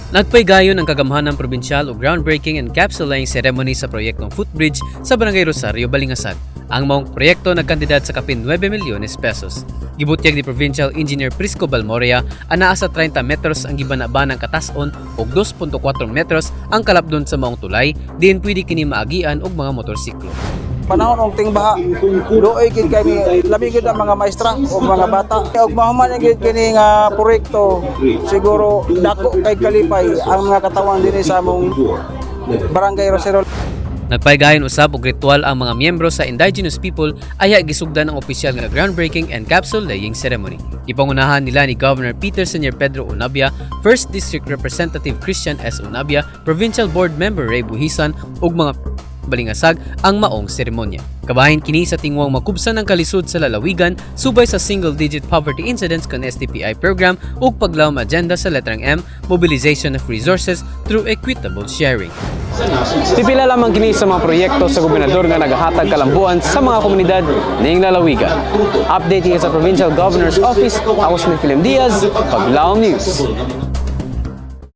Nagpaygayon ang kagamhanang probinsyal o groundbreaking and capsule laying ceremony sa proyektong Footbridge sa Brgy Rosario, Balingasag. Ang maong proyekto nagkandidat sa kapin 9 milyones pesos. Gibutyag ni Provincial Engineer Prisco Balmoria, anaa sa 30 metros ang gibanaba ng katason o 2.4 metros ang kalapdon sa maong tulay, diin pwede kini maagian og mga motorsiklo. Panahon og tingbaha, luoy gid kami labi gid ang mga maestra o mga bata. Og mahuman gid kini nga proyekto, siguro dako kay kalipay ang mga katawan dinhi sa among Barangay Rosario. Nagpaygayon usab og ritual ang mga miyembro sa indigenous people aya gisugdan ang opisyal nga groundbreaking and capsule laying ceremony. Ipangunahan nila ni Governor Peter Senior Pedro Unabia, 1st District Representative Christian S. Unabia, Provincial Board Member Ray Buhisan ug mga Balingasag ang maong seremonya. Kabahin kini sa tingwang makubsan ng kalisod sa lalawigan subay sa single-digit poverty incidence kon STPI program ug paglawom agenda sa letrang M, mobilization of resources through equitable sharing. Pipila lamang kini sa mga proyekto sa gobernador nga nagahatag kalambuan sa mga komunidad ning lalawigan. Update sa Provincial Governor's Office, ako si Philip Diaz, Paglawom News.